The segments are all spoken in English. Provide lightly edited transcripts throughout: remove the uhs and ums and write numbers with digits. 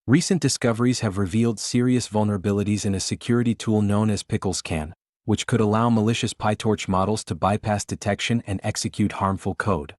Recent discoveries have revealed serious vulnerabilities in a security tool known as Picklescan, which could allow malicious PyTorch models to bypass detection and execute harmful code.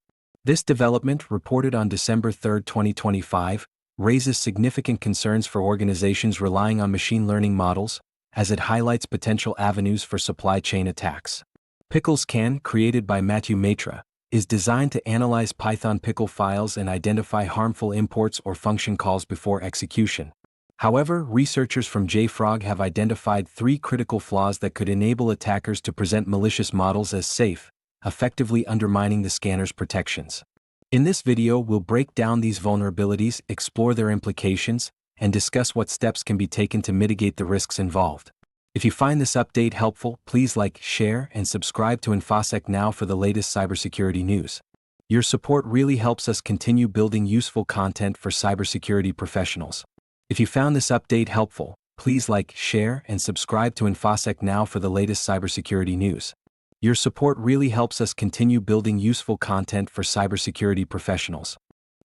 This development, reported on December 3, 2025, raises significant concerns for organizations relying on machine learning models, as it highlights potential avenues for supply chain attacks. Picklescan, created by Matthieu Maitre, is designed to analyze Python pickle files and identify harmful imports or function calls before execution. However, researchers from JFrog have identified 3 critical flaws that could enable attackers to present malicious models as safe, effectively undermining the scanner's protections. In this video, we'll break down these vulnerabilities, explore their implications, and discuss what steps can be taken to mitigate the risks involved. If you find this update helpful, please like, share, and subscribe to InfoSec Now for the latest cybersecurity news. Your support really helps us continue building useful content for cybersecurity professionals. If you found this update helpful, please like, share, and subscribe to InfoSec Now for the latest cybersecurity news. Your support really helps us continue building useful content for cybersecurity professionals.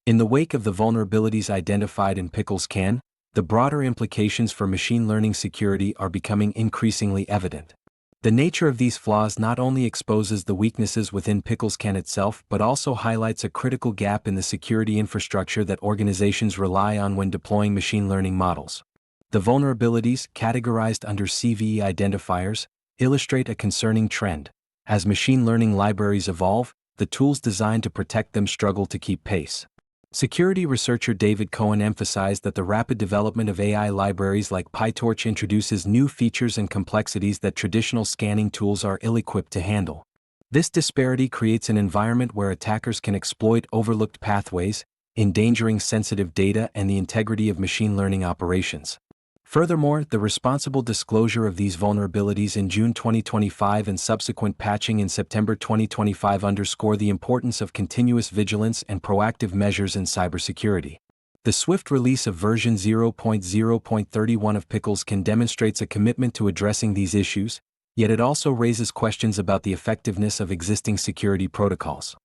In the wake of the vulnerabilities identified in Picklescan, the broader implications for machine learning security are becoming increasingly evident. The nature of these flaws not only exposes the weaknesses within Picklescan itself but also highlights a critical gap in the security infrastructure that organizations rely on when deploying machine learning models. The vulnerabilities, categorized under CVE identifiers, illustrate a concerning trend. As machine learning libraries evolve, the tools designed to protect them struggle to keep pace. Security researcher David Cohen emphasized that the rapid development of AI libraries like PyTorch introduces new features and complexities that traditional scanning tools are ill-equipped to handle. This disparity creates an environment where attackers can exploit overlooked pathways, endangering sensitive data and the integrity of machine learning operations. Furthermore, the responsible disclosure of these vulnerabilities in June 2025 and subsequent patching in September 2025 underscore the importance of continuous vigilance and proactive measures in cybersecurity. The swift release of version 0.0.31 of Picklescan demonstrates a commitment to addressing these issues, yet it also raises questions about the effectiveness of existing security protocols.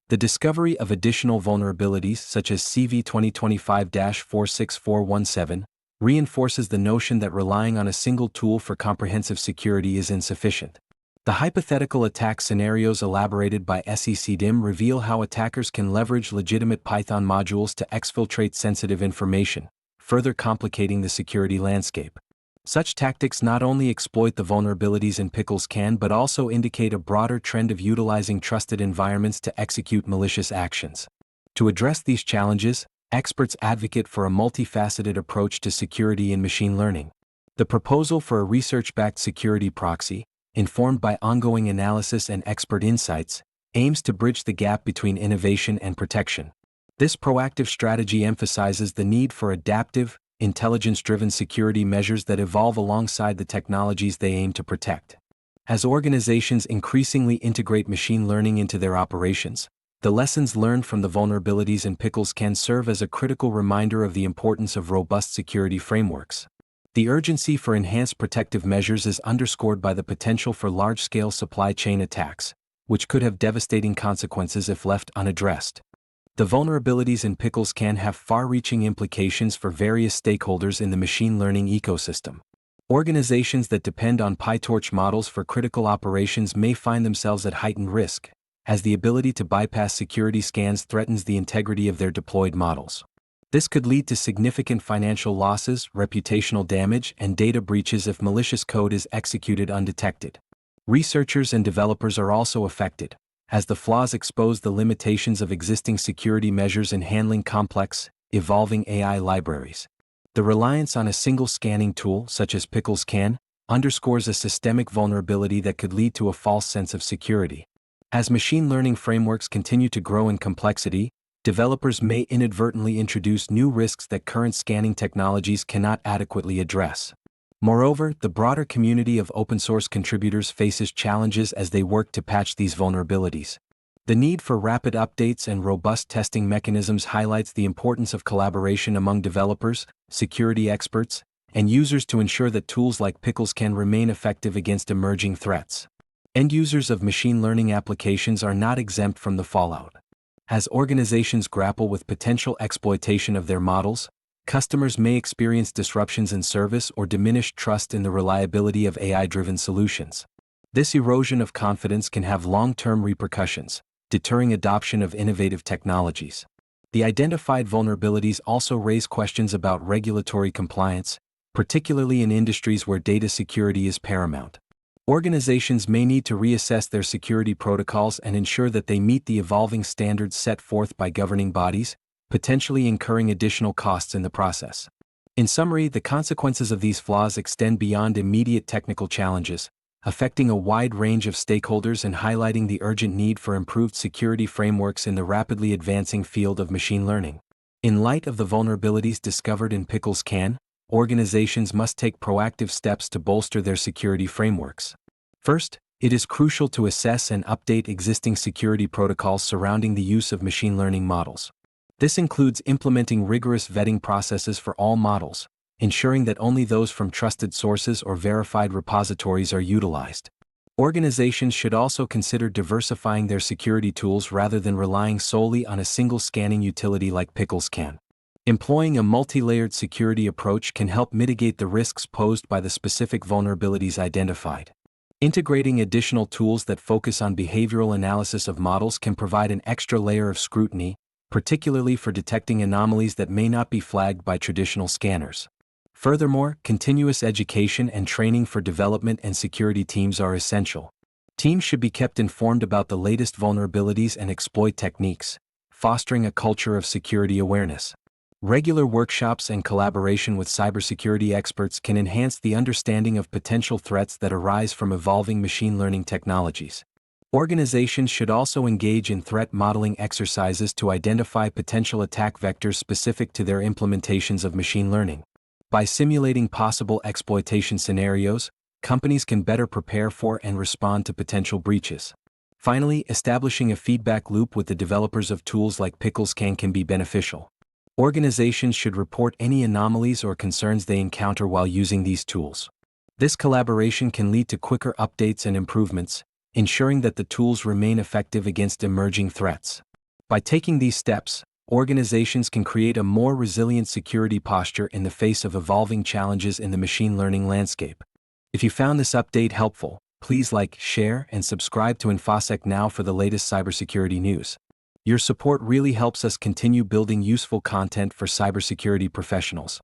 The discovery of additional vulnerabilities such as CV 2025-46417 reinforces the notion that relying on a single tool for comprehensive security is insufficient. The hypothetical attack scenarios elaborated by SECDIM reveal how attackers can leverage legitimate Python modules to exfiltrate sensitive information, further complicating the security landscape. Such tactics not only exploit the vulnerabilities in Picklescan but also indicate a broader trend of utilizing trusted environments to execute malicious actions. To address these challenges, experts advocate for a multifaceted approach to security in machine learning. The proposal for a research-backed security proxy, informed by ongoing analysis and expert insights, aims to bridge the gap between innovation and protection. This proactive strategy emphasizes the need for adaptive, intelligence-driven security measures that evolve alongside the technologies they aim to protect. As organizations increasingly integrate machine learning into their operations, the lessons learned from the vulnerabilities in Picklescan serve as a critical reminder of the importance of robust security frameworks. The urgency for enhanced protective measures is underscored by the potential for large-scale supply chain attacks, which could have devastating consequences if left unaddressed. The vulnerabilities in Picklescan have far-reaching implications for various stakeholders in the machine learning ecosystem. Organizations that depend on PyTorch models for critical operations may find themselves at heightened risk, as the ability to bypass security scans threatens the integrity of their deployed models. This could lead to significant financial losses, reputational damage, and data breaches if malicious code is executed undetected. Researchers and developers are also affected, as the flaws expose the limitations of existing security measures in handling complex, evolving AI libraries. The reliance on a single scanning tool, such as Picklescan, underscores a systemic vulnerability that could lead to a false sense of security. As machine learning frameworks continue to grow in complexity, developers may inadvertently introduce new risks that current scanning technologies cannot adequately address. Moreover, the broader community of open-source contributors faces challenges as they work to patch these vulnerabilities. The need for rapid updates and robust testing mechanisms highlights the importance of collaboration among developers, security experts, and users to ensure that tools like Picklescan remain effective against emerging threats. End users of machine learning applications are not exempt from the fallout. As organizations grapple with potential exploitation of their models, customers may experience disruptions in service or diminished trust in the reliability of AI-driven solutions. This erosion of confidence can have long-term repercussions, deterring adoption of innovative technologies. The identified vulnerabilities also raise questions about regulatory compliance, particularly in industries where data security is paramount. Organizations may need to reassess their security protocols and ensure that they meet the evolving standards set forth by governing bodies, potentially incurring additional costs in the process. In summary, the consequences of these flaws extend beyond immediate technical challenges, affecting a wide range of stakeholders and highlighting the urgent need for improved security frameworks in the rapidly advancing field of machine learning. In light of the vulnerabilities discovered in Picklescan, organizations must take proactive steps to bolster their security frameworks. First, it is crucial to assess and update existing security protocols surrounding the use of machine learning models. This includes implementing rigorous vetting processes for all models, ensuring that only those from trusted sources or verified repositories are utilized. Organizations should also consider diversifying their security tools rather than relying solely on a single scanning utility like Picklescan. Employing a multi-layered security approach can help mitigate the risks posed by the specific vulnerabilities identified. Integrating additional tools that focus on behavioral analysis of models can provide an extra layer of scrutiny, particularly for detecting anomalies that may not be flagged by traditional scanners. Furthermore, continuous education and training for development and security teams are essential. Teams should be kept informed about the latest vulnerabilities and exploit techniques, fostering a culture of security awareness. Regular workshops and collaboration with cybersecurity experts can enhance the understanding of potential threats that arise from evolving machine learning technologies. Organizations should also engage in threat modeling exercises to identify potential attack vectors specific to their implementations of machine learning. By simulating possible exploitation scenarios, companies can better prepare for and respond to potential breaches. Finally, establishing a feedback loop with the developers of tools like Picklescan can be beneficial. Organizations should report any anomalies or concerns they encounter while using these tools. This collaboration can lead to quicker updates and improvements, ensuring that the tools remain effective against emerging threats. By taking these steps, organizations can create a more resilient security posture in the face of evolving challenges in the machine learning landscape. If you found this update helpful, please like, share, and subscribe to InfoSec Now for the latest cybersecurity news. Your support really helps us continue building useful content for cybersecurity professionals.